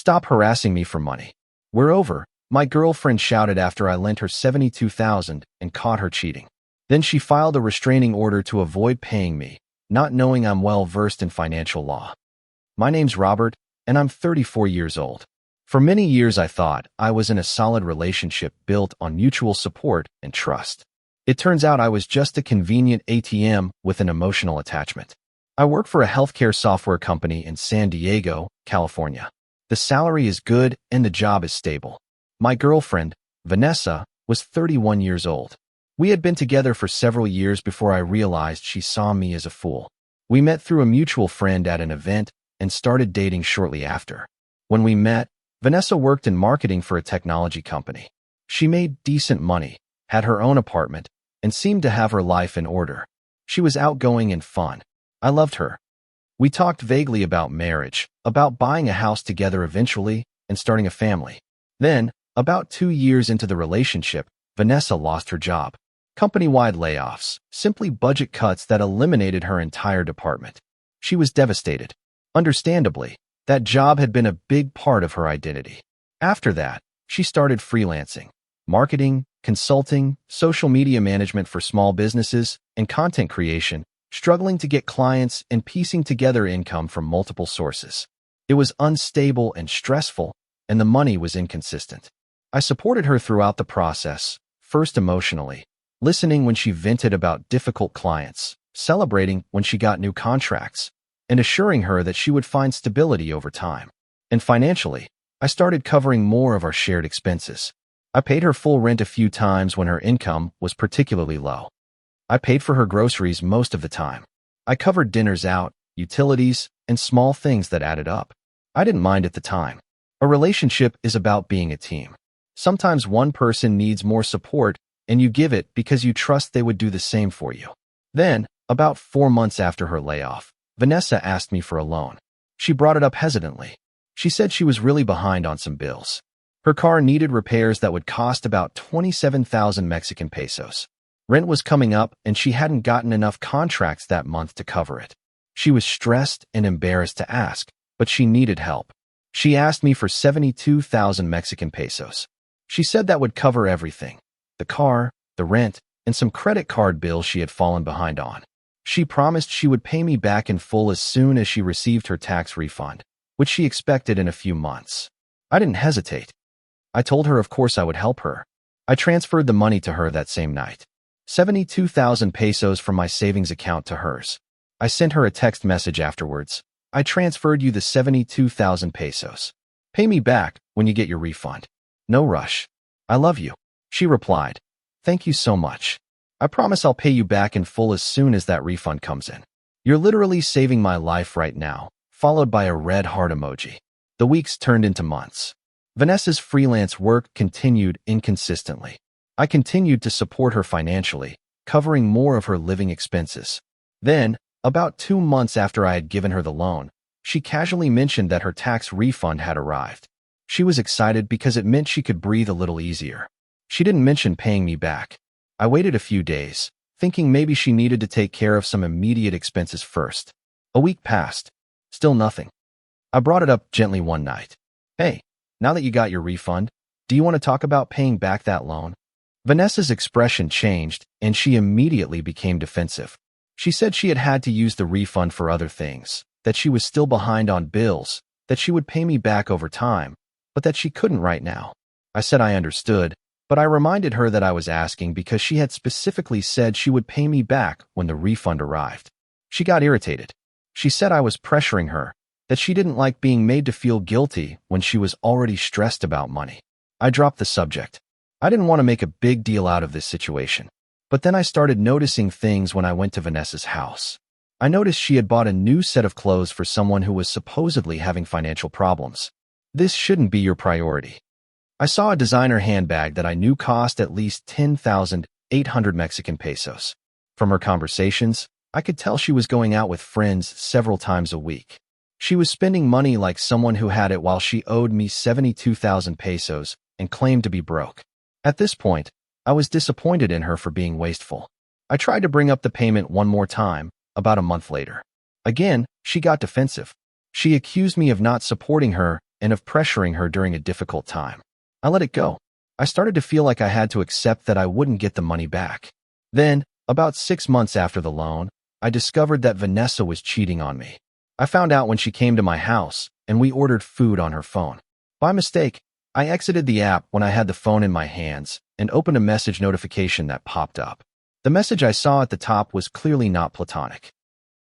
Stop harassing me for money. We're over, my girlfriend shouted after I lent her $72,000 and caught her cheating. Then she filed a restraining order to avoid paying me, not knowing I'm well versed in financial law. My name's Robert, and I'm 34 years old. For many years I thought I was in a solid relationship built on mutual support and trust. It turns out I was just a convenient ATM with an emotional attachment. I work for a healthcare software company in San Diego, California. The salary is good and the job is stable. My girlfriend, Vanessa, was 31 years old. We had been together for several years before I realized she saw me as a fool. We met through a mutual friend at an event and started dating shortly after. When we met, Vanessa worked in marketing for a technology company. She made decent money, had her own apartment, and seemed to have her life in order. She was outgoing and fun. I loved her. We talked vaguely about marriage, about buying a house together eventually, and starting a family. Then, about 2 years into the relationship, Vanessa lost her job. Company-wide layoffs, simply budget cuts that eliminated her entire department. She was devastated. Understandably, that job had been a big part of her identity. After that, she started freelancing, marketing, consulting, social media management for small businesses, and content creation, struggling to get clients and piecing together income from multiple sources. It was unstable and stressful, and the money was inconsistent. I supported her throughout the process, first emotionally, listening when she vented about difficult clients, celebrating when she got new contracts, and assuring her that she would find stability over time. And financially, I started covering more of our shared expenses. I paid her full rent a few times when her income was particularly low. I paid for her groceries most of the time. I covered dinners out, utilities, and small things that added up. I didn't mind at the time. A relationship is about being a team. Sometimes one person needs more support, and you give it because you trust they would do the same for you. Then, about 4 months after her layoff, Vanessa asked me for a loan. She brought it up hesitantly. She said she was really behind on some bills. Her car needed repairs that would cost about 27,000 Mexican pesos. Rent was coming up, and she hadn't gotten enough contracts that month to cover it. She was stressed and embarrassed to ask, but she needed help. She asked me for 72,000 Mexican pesos. She said that would cover everything: the car, the rent, and some credit card bills she had fallen behind on. She promised she would pay me back in full as soon as she received her tax refund, which she expected in a few months. I didn't hesitate. I told her of course I would help her. I transferred the money to her that same night. 72,000 pesos from my savings account to hers. I sent her a text message afterwards. I transferred you the 72,000 pesos. Pay me back when you get your refund. No rush. I love you. She replied, "Thank you so much. I promise I'll pay you back in full as soon as that refund comes in. You're literally saving my life right now," followed by a red heart emoji. The weeks turned into months. Vanessa's freelance work continued inconsistently. I continued to support her financially, covering more of her living expenses. Then, about 2 months after I had given her the loan, she casually mentioned that her tax refund had arrived. She was excited because it meant she could breathe a little easier. She didn't mention paying me back. I waited a few days, thinking maybe she needed to take care of some immediate expenses first. A week passed. Still nothing. I brought it up gently one night. "Hey, now that you got your refund, do you want to talk about paying back that loan?" Vanessa's expression changed, and she immediately became defensive. She said she had had to use the refund for other things, that she was still behind on bills, that she would pay me back over time, but that she couldn't right now. I said I understood, but I reminded her that I was asking because she had specifically said she would pay me back when the refund arrived. She got irritated. She said I was pressuring her, that she didn't like being made to feel guilty when she was already stressed about money. I dropped the subject. I didn't want to make a big deal out of this situation. But then I started noticing things when I went to Vanessa's house. I noticed she had bought a new set of clothes for someone who was supposedly having financial problems. This shouldn't be your priority. I saw a designer handbag that I knew cost at least 10,800 Mexican pesos. From her conversations, I could tell she was going out with friends several times a week. She was spending money like someone who had it while she owed me 72,000 pesos and claimed to be broke. At this point, I was disappointed in her for being wasteful. I tried to bring up the payment one more time, about a month later. Again, she got defensive. She accused me of not supporting her and of pressuring her during a difficult time. I let it go. I started to feel like I had to accept that I wouldn't get the money back. Then, about 6 months after the loan, I discovered that Vanessa was cheating on me. I found out when she came to my house, and we ordered food on her phone. By mistake, I exited the app when I had the phone in my hands and opened a message notification that popped up. The message I saw at the top was clearly not platonic.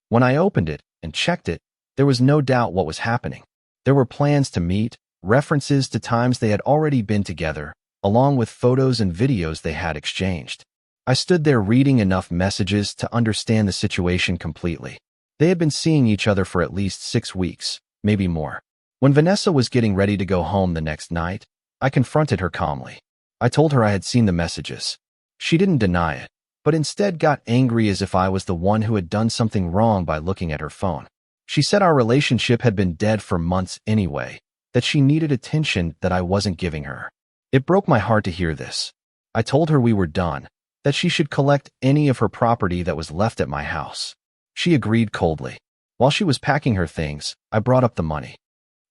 When I opened it and checked it, there was no doubt what was happening. There were plans to meet, references to times they had already been together, along with photos and videos they had exchanged. I stood there reading enough messages to understand the situation completely. They had been seeing each other for at least 6 weeks, maybe more. When Vanessa was getting ready to go home the next night, I confronted her calmly. I told her I had seen the messages. She didn't deny it, but instead got angry as if I was the one who had done something wrong by looking at her phone. She said our relationship had been dead for months anyway, that she needed attention that I wasn't giving her. It broke my heart to hear this. I told her we were done, that she should collect any of her property that was left at my house. She agreed coldly. While she was packing her things, I brought up the money.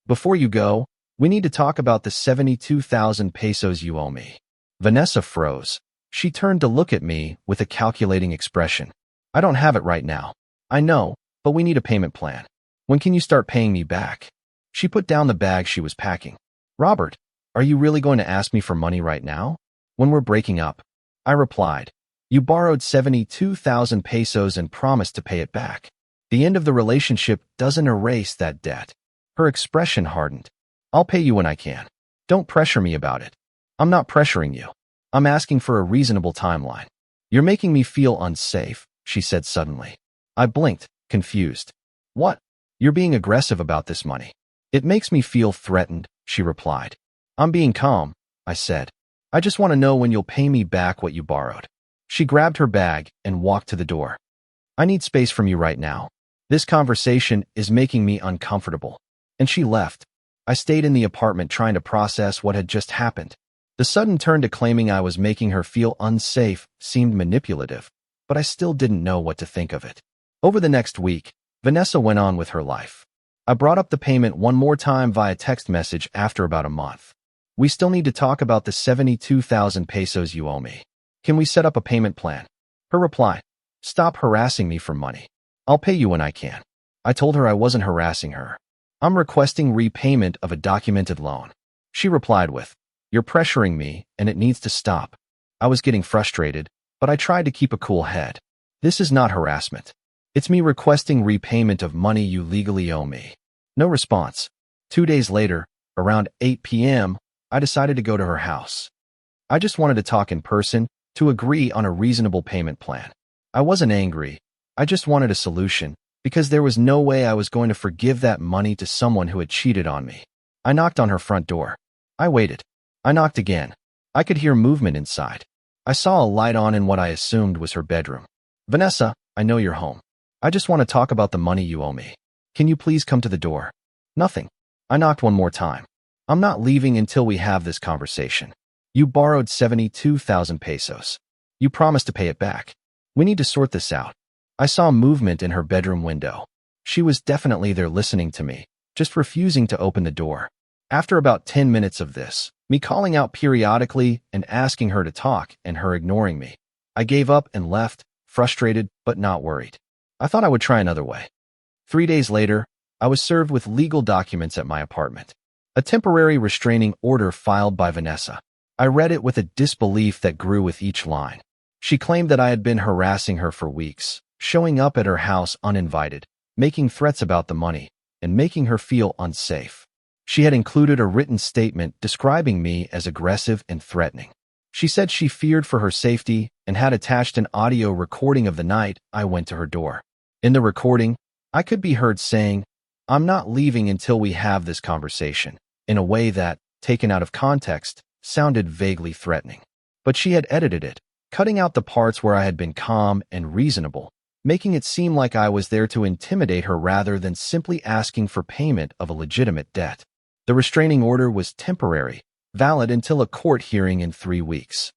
Before you go, we need to talk about the 72,000 pesos you owe me. Vanessa froze. She turned to look at me with a calculating expression. I don't have it right now. I know, but we need a payment plan. When can you start paying me back? She put down the bag she was packing. Robert, are you really going to ask me for money right now? When we're breaking up? I replied. You borrowed 72,000 pesos and promised to pay it back. The end of the relationship doesn't erase that debt. Her expression hardened. I'll pay you when I can. Don't pressure me about it. I'm not pressuring you. I'm asking for a reasonable timeline. You're making me feel unsafe, she said suddenly. I blinked, confused. What? You're being aggressive about this money. It makes me feel threatened, she replied. I'm being calm, I said. I just want to know when you'll pay me back what you borrowed. She grabbed her bag and walked to the door. I need space from you right now. This conversation is making me uncomfortable. And she left. I stayed in the apartment trying to process what had just happened. The sudden turn to claiming I was making her feel unsafe seemed manipulative, but I still didn't know what to think of it. Over the next week, Vanessa went on with her life. I brought up the payment one more time via text message after about a month. We still need to talk about the 72,000 pesos you owe me. Can we set up a payment plan? Her reply, stop harassing me for money. I'll pay you when I can. I told her I wasn't harassing her. I'm requesting repayment of a documented loan. She replied with, you're pressuring me and it needs to stop. I was getting frustrated, but I tried to keep a cool head. This is not harassment. It's me requesting repayment of money you legally owe me. No response. 2 days later, around 8 p.m., I decided to go to her house. I just wanted to talk in person, to agree on a reasonable payment plan. I wasn't angry. I just wanted a solution, because there was no way I was going to forgive that money to someone who had cheated on me. I knocked on her front door. I waited. I knocked again. I could hear movement inside. I saw a light on in what I assumed was her bedroom. Vanessa, I know you're home. I just want to talk about the money you owe me. Can you please come to the door? Nothing. I knocked one more time. I'm not leaving until we have this conversation. You borrowed 72,000 pesos. You promised to pay it back. We need to sort this out. I saw movement in her bedroom window. She was definitely there listening to me, just refusing to open the door. After about 10 minutes of this, me calling out periodically and asking her to talk and her ignoring me, I gave up and left, frustrated but not worried. I thought I would try another way. 3 days later, I was served with legal documents at my apartment. A temporary restraining order filed by Vanessa. I read it with a disbelief that grew with each line. She claimed that I had been harassing her for weeks, showing up at her house uninvited, making threats about the money, and making her feel unsafe. She had included a written statement describing me as aggressive and threatening. She said she feared for her safety and had attached an audio recording of the night I went to her door. In the recording, I could be heard saying, I'm not leaving until we have this conversation, in a way that, taken out of context, sounded vaguely threatening. But she had edited it, cutting out the parts where I had been calm and reasonable, making it seem like I was there to intimidate her rather than simply asking for payment of a legitimate debt. The restraining order was temporary, valid until a court hearing in 3 weeks.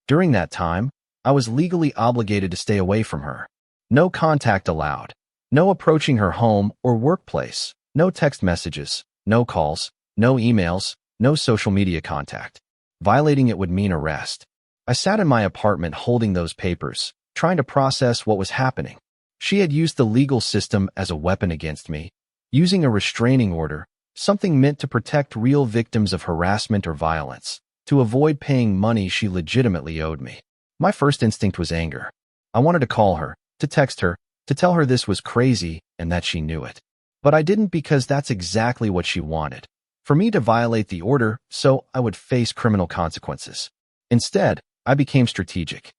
During that time, I was legally obligated to stay away from her. No contact allowed. No approaching her home or workplace. No text messages. No calls. No emails, no social media contact. Violating it would mean arrest. I sat in my apartment holding those papers, trying to process what was happening. She had used the legal system as a weapon against me, using a restraining order, something meant to protect real victims of harassment or violence, to avoid paying money she legitimately owed me. My first instinct was anger. I wanted to call her, to text her, to tell her this was crazy and that she knew it. But I didn't because that's exactly what she wanted. For me to violate the order, so I would face criminal consequences. Instead, I became strategic.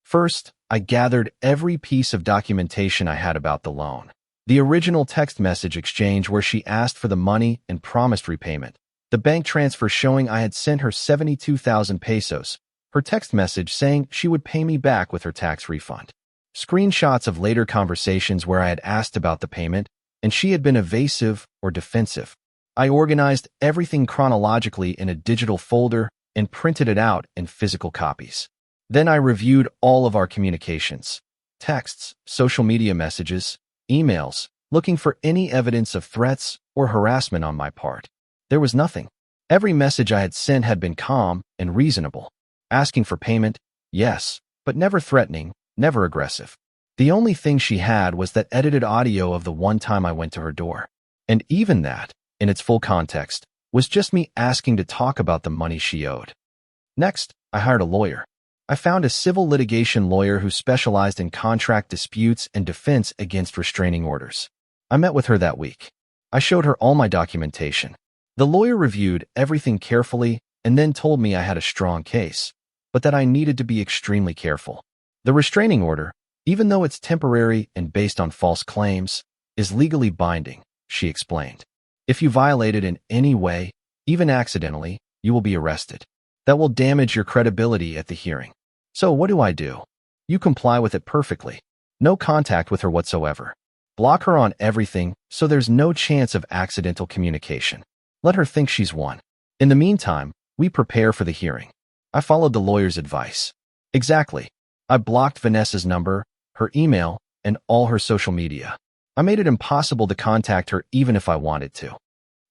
First, I gathered every piece of documentation I had about the loan. The original text message exchange where she asked for the money and promised repayment. The bank transfer showing I had sent her 72,000 pesos. Her text message saying she would pay me back with her tax refund. Screenshots of later conversations where I had asked about the payment, and she had been evasive or defensive. I organized everything chronologically in a digital folder and printed it out in physical copies. Then I reviewed all of our communications, texts, social media messages, emails, looking for any evidence of threats or harassment on my part. There was nothing. Every message I had sent had been calm and reasonable. Asking for payment, yes, but never threatening, never aggressive. The only thing she had was that edited audio of the one time I went to her door. And even that, in its full context, was just me asking to talk about the money she owed. Next, I hired a lawyer. I found a civil litigation lawyer who specialized in contract disputes and defense against restraining orders. I met with her that week. I showed her all my documentation. The lawyer reviewed everything carefully and then told me I had a strong case, but that I needed to be extremely careful. The restraining order, even though it's temporary and based on false claims, is legally binding, she explained. If you violate it in any way, even accidentally, you will be arrested. That will damage your credibility at the hearing. So what do? You comply with it perfectly. No contact with her whatsoever. Block her on everything so there's no chance of accidental communication. Let her think she's won. In the meantime, we prepare for the hearing. I followed the lawyer's advice. Exactly. I blocked Vanessa's number, her email, and all her social media. I made it impossible to contact her even if I wanted to.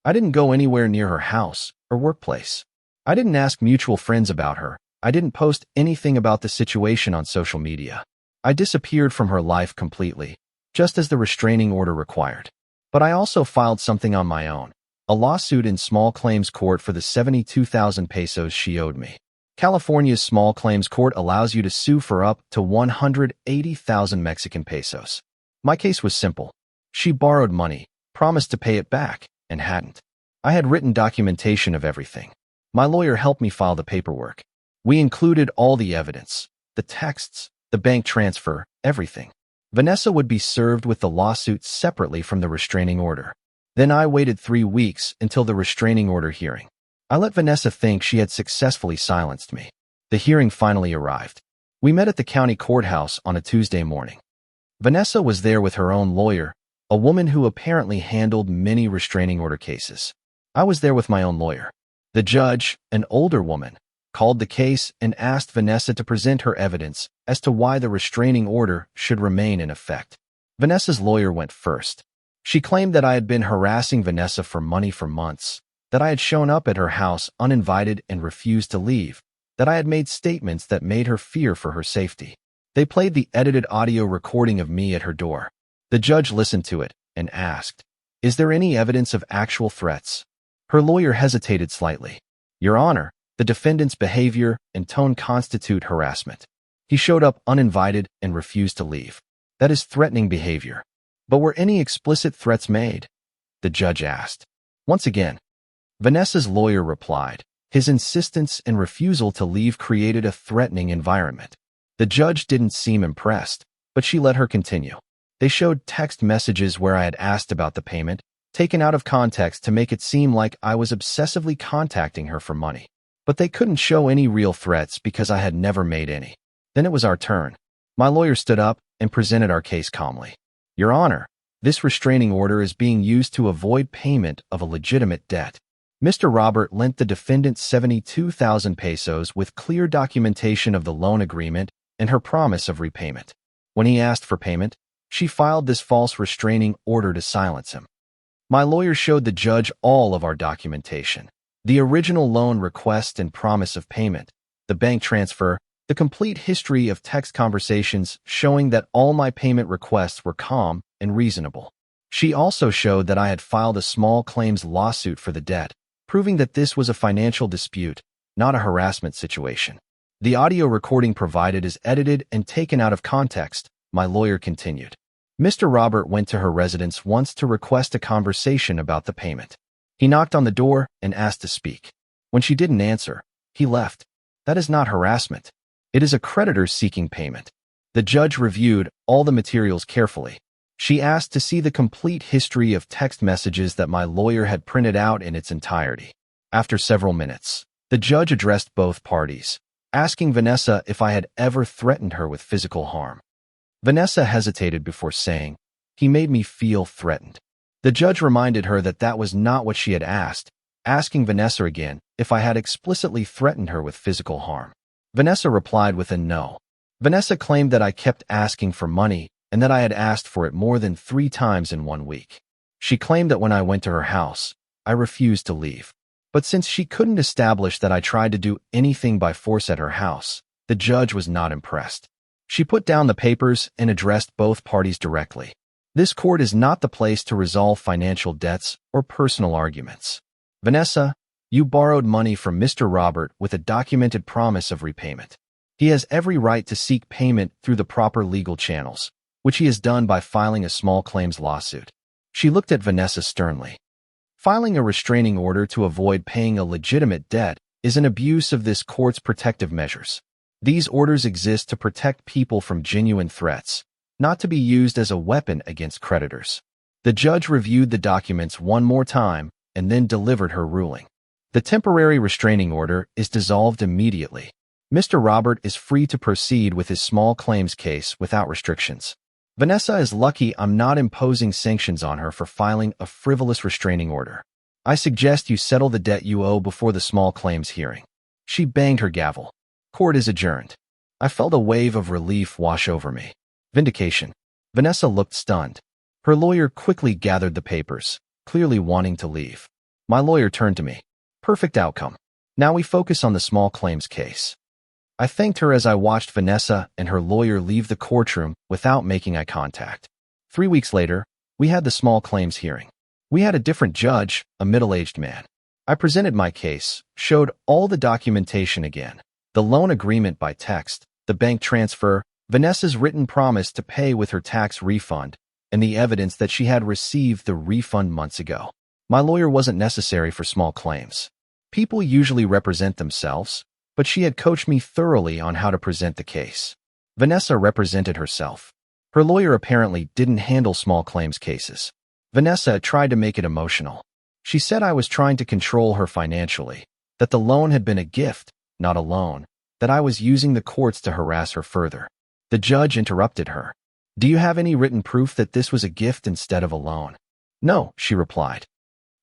I didn't go anywhere near her house or workplace. I didn't ask mutual friends about her. I didn't post anything about the situation on social media. I disappeared from her life completely, just as the restraining order required. But I also filed something on my own, a lawsuit in small claims court for the 72,000 pesos she owed me. California's small claims court allows you to sue for up to 180,000 Mexican pesos. My case was simple. She borrowed money, promised to pay it back, and hadn't. I had written documentation of everything. My lawyer helped me file the paperwork. We included all the evidence, the texts, the bank transfer, everything. Vanessa would be served with the lawsuit separately from the restraining order. Then I waited 3 weeks until the restraining order hearing. I let Vanessa think she had successfully silenced me. The hearing finally arrived. We met at the county courthouse on a Tuesday morning. Vanessa was there with her own lawyer, a woman who apparently handled many restraining order cases. I was there with my own lawyer. The judge, an older woman, called the case and asked Vanessa to present her evidence as to why the restraining order should remain in effect. Vanessa's lawyer went first. She claimed that I had been harassing Vanessa for money for months, that I had shown up at her house uninvited and refused to leave, that I had made statements that made her fear for her safety. They played the edited audio recording of me at her door. The judge listened to it and asked, "Is there any evidence of actual threats?" Her lawyer hesitated slightly. "Your Honor, the defendant's behavior and tone constitute harassment. He showed up uninvited and refused to leave. That is threatening behavior." "But were any explicit threats made?" the judge asked. Once again, Vanessa's lawyer replied, "His insistence and refusal to leave created a threatening environment." The judge didn't seem impressed, but she let her continue. They showed text messages where I had asked about the payment, taken out of context to make it seem like I was obsessively contacting her for money. But they couldn't show any real threats because I had never made any. Then it was our turn. My lawyer stood up and presented our case calmly. "Your Honor, this restraining order is being used to avoid payment of a legitimate debt. Mr. Robert lent the defendant 72,000 pesos with clear documentation of the loan agreement and her promise of repayment. When he asked for payment, she filed this false restraining order to silence him." My lawyer showed the judge all of our documentation. The original loan request and promise of payment, the bank transfer, the complete history of text conversations showing that all my payment requests were calm and reasonable. She also showed that I had filed a small claims lawsuit for the debt, proving that this was a financial dispute, not a harassment situation. The audio recording provided is edited and taken out of context, my lawyer continued. Mr. Robert went to her residence once to request a conversation about the payment. He knocked on the door and asked to speak. When she didn't answer, he left. That is not harassment. It is a creditor seeking payment. The judge reviewed all the materials carefully. She asked to see the complete history of text messages that my lawyer had printed out in its entirety. After several minutes, the judge addressed both parties, asking Vanessa if I had ever threatened her with physical harm. Vanessa hesitated before saying, "He made me feel threatened." The judge reminded her that that was not what she had asked, asking Vanessa again if I had explicitly threatened her with physical harm. Vanessa replied with a no. Vanessa claimed that I kept asking for money and that I had asked for it more than 3 times in 1 week. She claimed that when I went to her house, I refused to leave. But since she couldn't establish that I tried to do anything by force at her house, the judge was not impressed. She put down the papers and addressed both parties directly. This court is not the place to resolve financial debts or personal arguments. Vanessa, you borrowed money from Mr. Robert with a documented promise of repayment. He has every right to seek payment through the proper legal channels, which he has done by filing a small claims lawsuit. She looked at Vanessa sternly. Filing a restraining order to avoid paying a legitimate debt is an abuse of this court's protective measures. These orders exist to protect people from genuine threats, not to be used as a weapon against creditors. The judge reviewed the documents one more time and then delivered her ruling. The temporary restraining order is dissolved immediately. Mr. Robert is free to proceed with his small claims case without restrictions. Vanessa is lucky I'm not imposing sanctions on her for filing a frivolous restraining order. I suggest you settle the debt you owe before the small claims hearing. She banged her gavel. Court is adjourned. I felt a wave of relief wash over me. Vindication. Vanessa looked stunned. Her lawyer quickly gathered the papers, clearly wanting to leave. My lawyer turned to me. Perfect outcome. Now we focus on the small claims case. I thanked her as I watched Vanessa and her lawyer leave the courtroom without making eye contact. 3 weeks later, we had the small claims hearing. We had a different judge, a middle-aged man. I presented my case, showed all the documentation again, the loan agreement by text, the bank transfer, Vanessa's written promise to pay with her tax refund, and the evidence that she had received the refund months ago. My lawyer wasn't necessary for small claims. People usually represent themselves, but she had coached me thoroughly on how to present the case. Vanessa represented herself. Her lawyer apparently didn't handle small claims cases. Vanessa tried to make it emotional. She said I was trying to control her financially, that the loan had been a gift, not a loan, that I was using the courts to harass her further. The judge interrupted her. Do you have any written proof that this was a gift instead of a loan? No, she replied.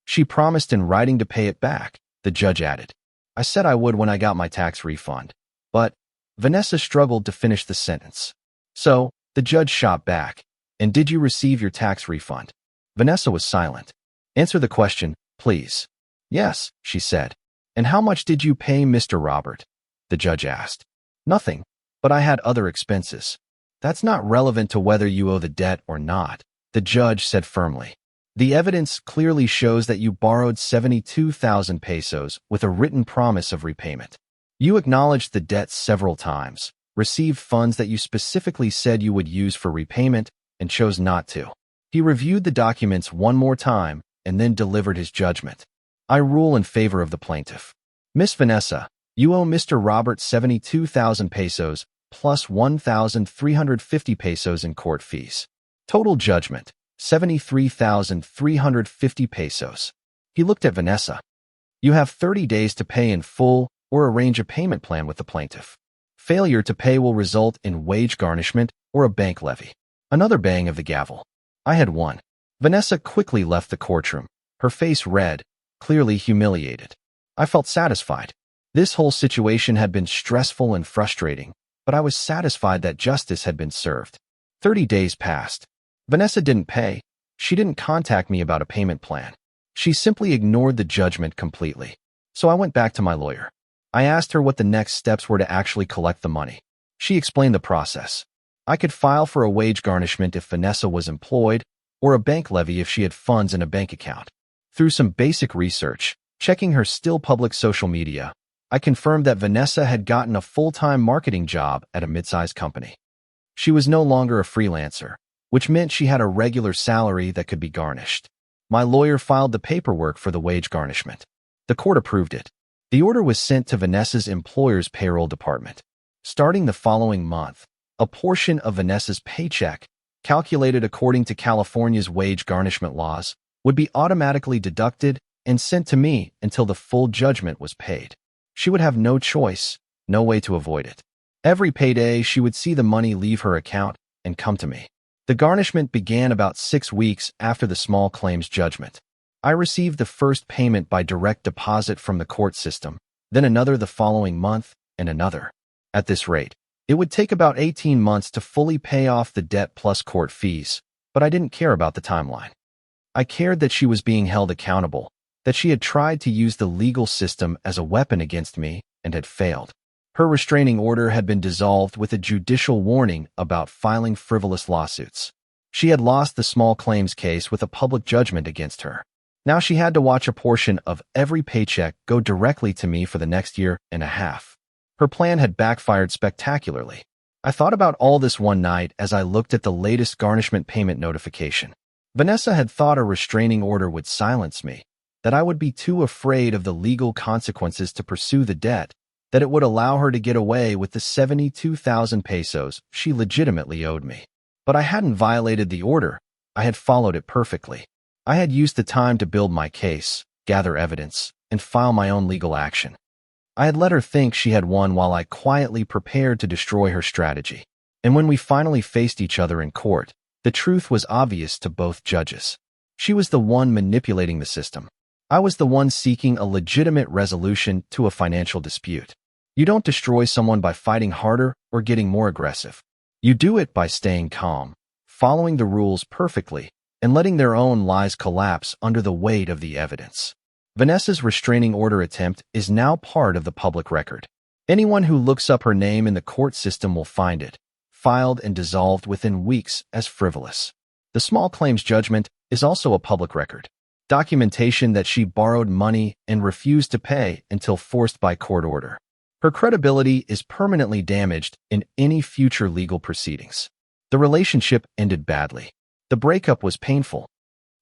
She promised in writing to pay it back, the judge added. I said I would when I got my tax refund. But Vanessa struggled to finish the sentence. So, the judge shot back. And did you receive your tax refund? Vanessa was silent. Answer the question, please. Yes, she said. And how much did you pay Mr. Robert? The judge asked. Nothing, but I had other expenses. That's not relevant to whether you owe the debt or not, the judge said firmly. The evidence clearly shows that you borrowed 72,000 pesos with a written promise of repayment. You acknowledged the debt several times, received funds that you specifically said you would use for repayment, and chose not to. He reviewed the documents one more time and then delivered his judgment. I rule in favor of the plaintiff. Miss Vanessa, you owe Mr. Robert 72,000 pesos plus 1,350 pesos in court fees. Total judgment, 73,350 pesos. He looked at Vanessa. You have 30 days to pay in full or arrange a payment plan with the plaintiff. Failure to pay will result in wage garnishment or a bank levy. Another bang of the gavel. I had won. Vanessa quickly left the courtroom, her face red, clearly humiliated. I felt satisfied. This whole situation had been stressful and frustrating, but I was satisfied that justice had been served. 30 days passed. Vanessa didn't pay, She didn't contact me about a payment plan. She simply ignored the judgment completely. So I went back to my lawyer. I asked her what the next steps were to actually collect the money. She explained the process. I could file for a wage garnishment if Vanessa was employed, or a bank levy if she had funds in a bank account. Through some basic research, checking her still public social media, I confirmed that Vanessa had gotten a full-time marketing job at a mid-sized company. She was no longer a freelancer, which meant she had a regular salary that could be garnished. My lawyer filed the paperwork for the wage garnishment. The court approved it. The order was sent to Vanessa's employer's payroll department. Starting the following month, a portion of Vanessa's paycheck, calculated according to California's wage garnishment laws, would be automatically deducted and sent to me until the full judgment was paid. She would have no choice, no way to avoid it. Every payday, she would see the money leave her account and come to me. The garnishment began about 6 weeks after the small claims judgment. I received the first payment by direct deposit from the court system, then another the following month, and another. At this rate, it would take about 18 months to fully pay off the debt plus court fees, but I didn't care about the timeline. I cared that she was being held accountable, that she had tried to use the legal system as a weapon against me and had failed. Her restraining order had been dissolved with a judicial warning about filing frivolous lawsuits. She had lost the small claims case with a public judgment against her. Now she had to watch a portion of every paycheck go directly to me for the next year and a half. Her plan had backfired spectacularly. I thought about all this one night as I looked at the latest garnishment payment notification. Vanessa had thought a restraining order would silence me, that I would be too afraid of the legal consequences to pursue the debt, that it would allow her to get away with the 72,000 pesos she legitimately owed me. But I hadn't violated the order. I had followed it perfectly. I had used the time to build my case, gather evidence, and file my own legal action. I had let her think she had won while I quietly prepared to destroy her strategy. And when we finally faced each other in court, the truth was obvious to both judges. She was the one manipulating the system. I was the one seeking a legitimate resolution to a financial dispute. You don't destroy someone by fighting harder or getting more aggressive. You do it by staying calm, following the rules perfectly, and letting their own lies collapse under the weight of the evidence. Vanessa's restraining order attempt is now part of the public record. Anyone who looks up her name in the court system will find it, filed and dissolved within weeks as frivolous. The small claims judgment is also a public record. Documentation that she borrowed money and refused to pay until forced by court order. Her credibility is permanently damaged in any future legal proceedings. The relationship ended badly. The breakup was painful.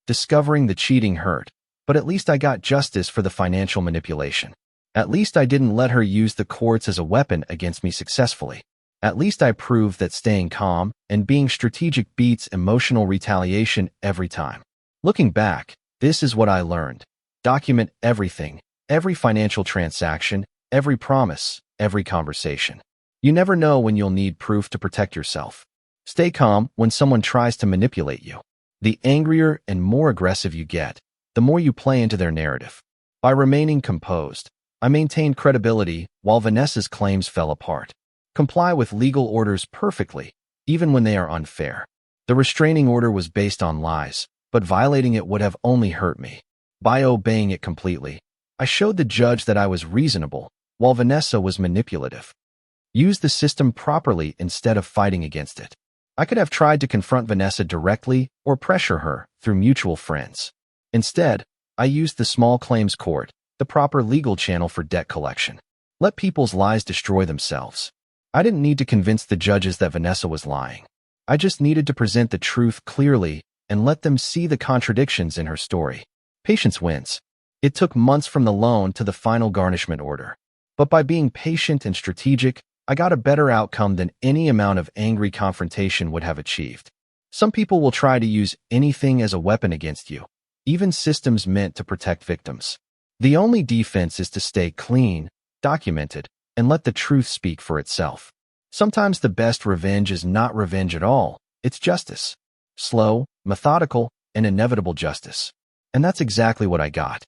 Discovering the cheating hurt, but at least I got justice for the financial manipulation. At least I didn't let her use the courts as a weapon against me successfully. At least I proved that staying calm and being strategic beats emotional retaliation every time. Looking back, this is what I learned. Document everything, every financial transaction, every promise, every conversation. You never know when you'll need proof to protect yourself. Stay calm when someone tries to manipulate you. The angrier and more aggressive you get, the more you play into their narrative. By remaining composed, I maintained credibility while Vanessa's claims fell apart. Comply with legal orders perfectly, even when they are unfair. The restraining order was based on lies, but violating it would have only hurt me. By obeying it completely, I showed the judge that I was reasonable, while Vanessa was manipulative. Use the system properly instead of fighting against it. I could have tried to confront Vanessa directly or pressure her through mutual friends. Instead, I used the small claims court, the proper legal channel for debt collection. Let people's lies destroy themselves. I didn't need to convince the judges that Vanessa was lying. I just needed to present the truth clearly and let them see the contradictions in her story. Patience wins. It took months from the loan to the final garnishment order. But by being patient and strategic, I got a better outcome than any amount of angry confrontation would have achieved. Some people will try to use anything as a weapon against you, even systems meant to protect victims. The only defense is to stay clean, documented, and let the truth speak for itself. Sometimes the best revenge is not revenge at all, it's justice. Slow, methodical, and inevitable justice. And that's exactly what I got.